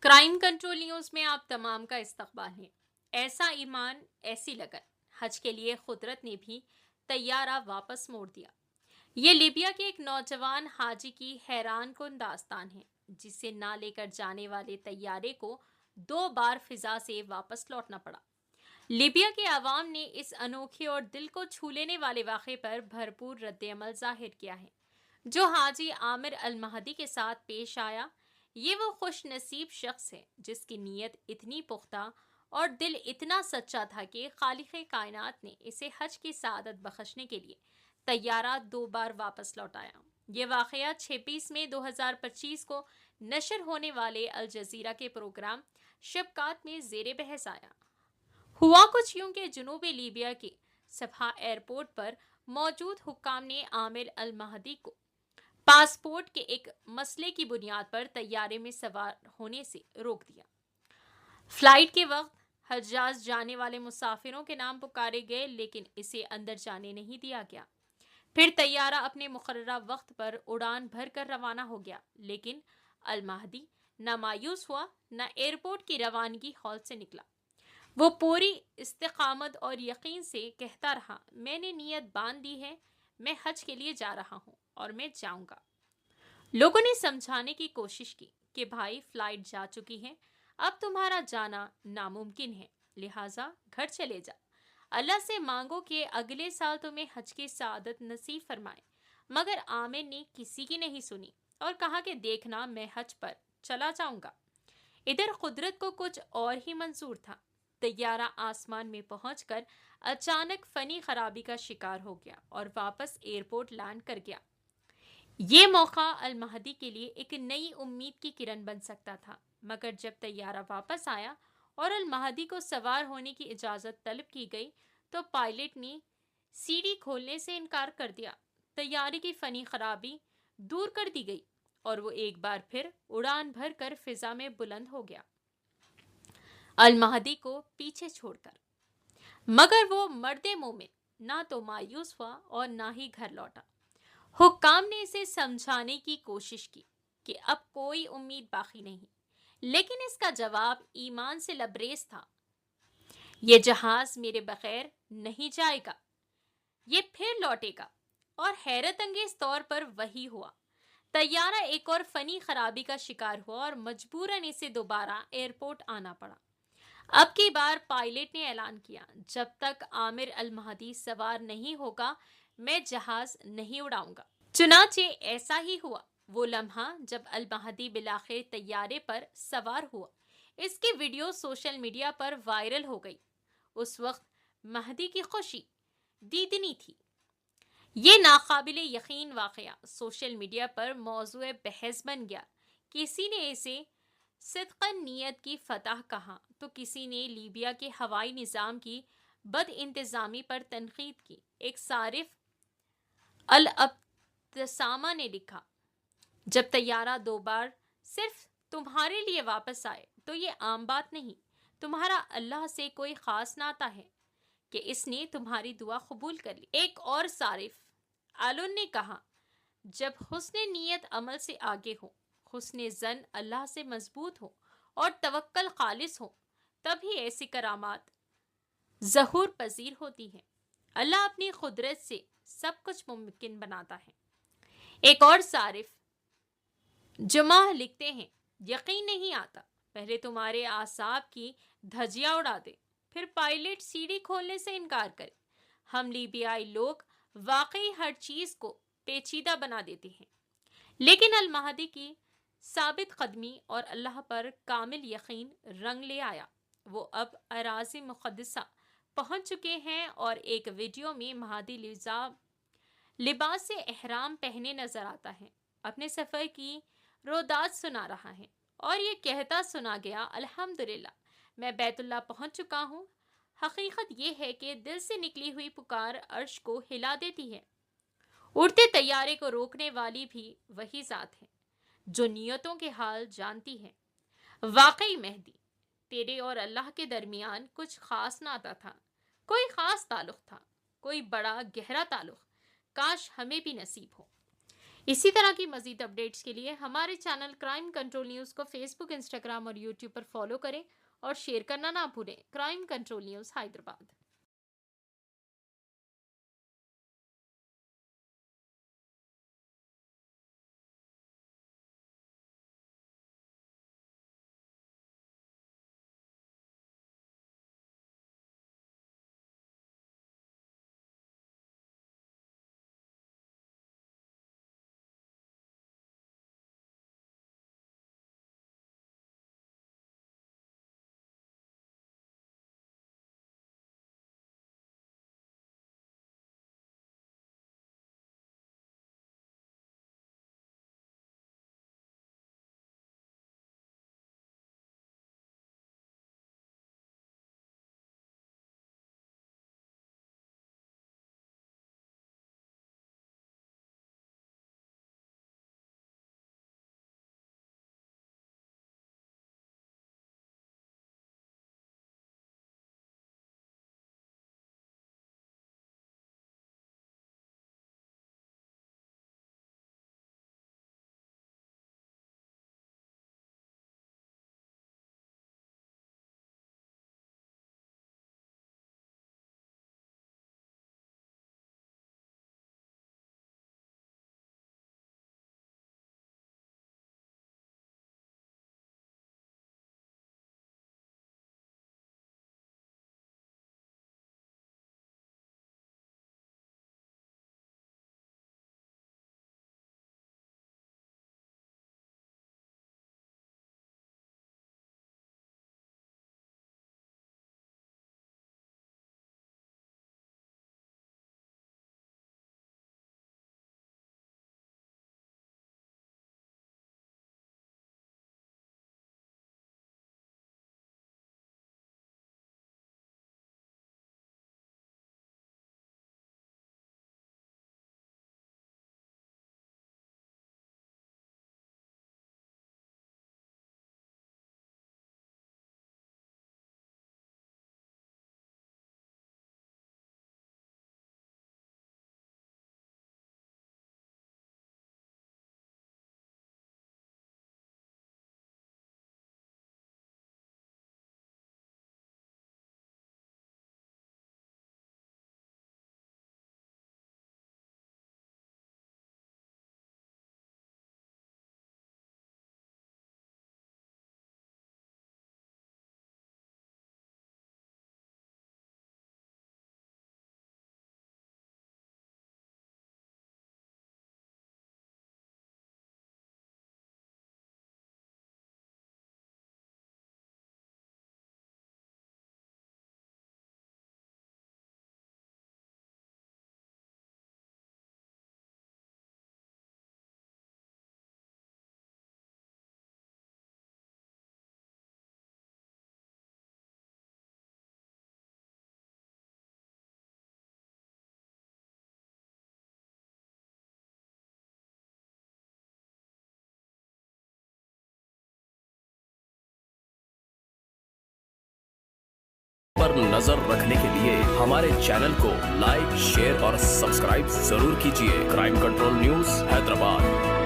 Crime control news में आप तमाम का इस्तकबाल है। ऐसा ईमान ऐसी लगन, हज के लिए कुदरत ने भी तैयारा वापस मोड़ दिया। ये लीबिया के एक नौजवान हाजी की हैरान कुन दास्तान है, जिसे ना लेकर जाने वाले तैयारे को 2 बार फिजा से वापस लौटना पड़ा। लीबिया के अवाम ने इस अनोखे और दिल को छू लेने वाले वाक़े पर भरपूर रद्द-ए-अमल जाहिर किया है। जो हाजी आमिर अल महदी के साथ पेश आया, ये वो खुश नसीब शख्स है जिसकी नीयत इतनी पुख्ता और दिल इतना सच्चा था कि खालिक कायनात ने इसे हज की सआदत बख्शने के लिए तैयारा 2 बार वापस लौटाया। ये वाक़या 26 मई 2025 को नशर होने वाले अल जजीरा के प्रोग्राम शबकात में जेर बहस आया। हुआ कुछ यूं कि जुनूबी लीबिया के सफा एयरपोर्ट पर मौजूद हुक्काम ने आमिर अल महदी को पासपोर्ट के एक मसले की बुनियाद पर तैयारे में सवार होने से रोक दिया। फ्लाइट के वक्त हज्जाज जाने वाले मुसाफिरों के नाम पुकारे गए, लेकिन इसे अंदर जाने नहीं दिया गया। फिर तैयारा अपने मुकर्ररा वक्त पर उड़ान भरकर रवाना हो गया, लेकिन अल महदी न मायूस हुआ न एयरपोर्ट की रवानगी हॉल से निकला। वो पूरी इस्तिकामत और यकीन से कहता रहा, मैंने नीयत बांध दी है, मैं हज के लिए जा रहा हूँ और मैं जाऊंगा। लोगों ने समझाने की कोशिश की कि भाई, फ्लाइट जा चुकी है, अब तुम्हारा जाना नामुमकिन है, लिहाजा घर चले जा। अल्लाह से मांगो कि अगले साल तुम्हें हज की सआदत नसीब फरमाए। मगर आमिर ने किसी की नहीं सुनी और कहा कि देखना, मैं हज पर चला जाऊंगा। इधर कुदरत को कुछ और ही मंजूर था। तैयारा आसमान में पहुंचकर अचानक फनी खराबी का शिकार हो गया और वापस एयरपोर्ट लैंड कर गया। ये मौका अल महदी के लिए एक नई उम्मीद की किरण बन सकता था, मगर जब तैयारा वापस आया और अल महदी को सवार होने की इजाज़त तलब की गई, तो पायलट ने सीढ़ी खोलने से इनकार कर दिया। तैयारे की फनी खराबी दूर कर दी गई और वो एक बार फिर उड़ान भर कर फिजा में बुलंद हो गया, अल महदी को पीछे छोड़कर। मगर वो मर्दे मोमिन ना तो मायूस हुआ और ना ही घर लौटा। हुक्काम ने इसे समझाने की कोशिश की कि अब कोई उम्मीद बाकी नहीं, लेकिन इसका जवाब ईमान से लबरेज था। ये जहाज मेरे बगैर नहीं जाएगा, ये फिर लौटेगा। और हैरत अंगेज तौर पर वही हुआ। तैयारा एक और फनी खराबी का शिकार हुआ और मजबूरन इसे दोबारा एयरपोर्ट आना पड़ा। अब की बार पायलट ने ऐलान किया, जब तक आमिर अल महदी सवार नहीं होगा, मैं जहाज नहीं उड़ाऊंगा। चुनाचे ऐसा ही हुआ। वो लम्हा जब अल महदी बिलाखिर तैयारे पर सवार हुआ, इसकी वीडियो सोशल मीडिया पर वायरल हो गई। उस वक्त महदी की खुशी दीदनी थी। ये नाकाबिले यकीन वाकया सोशल मीडिया पर मौजूए बहस बन गया। किसी ने इसे सिद्क़न नीयत की फतह कहा, तो किसी ने लीबिया के हवाई निज़ाम की बद इंतज़ामी पर तनकीद की। एक सारिफ अल अब्तसामा ने लिखा, जब तैयारा 2 बार सिर्फ तुम्हारे लिए वापस आए तो ये आम बात नहीं, तुम्हारा अल्लाह से कोई खास नाता है कि इसने तुम्हारी दुआ कबूल कर ली। एक और सारिफ आलुन ने कहा, जब हुस्ने नीयत अमल से आगे हो, हुस्ने ज़न अल्लाह से मजबूत हो और तवक्कल खालिस हो, तभी ऐसी करामात ज़हूर पजीर होती है। अल्लाह अपनी कुदरत से सब कुछ मुमकिन बनाता है। एक और सारिफ जुमा लिखते हैं, यकीन नहीं आता, पहले तुम्हारे आसाब की धजिया उड़ा दे, फिर पायलट सीढ़ी खोलने से इनकार करे। हम लीबियाई लोग वाकई हर चीज को पेचीदा बना देते हैं। लेकिन अल महदी की साबित कदमी और अल्लाह पर कामिल यकीन रंग ले आया। वो अब अराज़ी मुक़द्दसा पहुंच चुके हैं और एक वीडियो में महदी लिबास से एहराम पहने नजर आता है, अपने सफ़र की रोदात सुना रहा है और ये कहता सुना गया, अल्हम्दुलिल्लाह, मैं बैतुल्लाह पहुंच चुका हूँ। हकीकत ये है कि दिल से निकली हुई पुकार अर्श को हिला देती है। उड़ते तैयारे को रोकने वाली भी वही ज़ात है जो नियतों के हाल जानती है। वाकई मेहदी, तेरे और अल्लाह के दरमियान कुछ खास नाता था, कोई खास ताल्लुक था, कोई बड़ा गहरा ताल्लुक। काश हमें भी नसीब हो। اسی طرح کی مزید اپڈیٹس کے لیے ہمارے چینل کرائم کنٹرول نیوز کو فیس بک، انسٹاگرام اور یوٹیوب پر فالو کریں اور شیئر کرنا نہ بھولیں۔ Crime control news, Hyderabad. پر نظر رکھنے کے لیے ہمارے چینل کو لائک، شیئر اور سبسکرائب ضرور کیجیے۔ Crime control news, Hyderabad.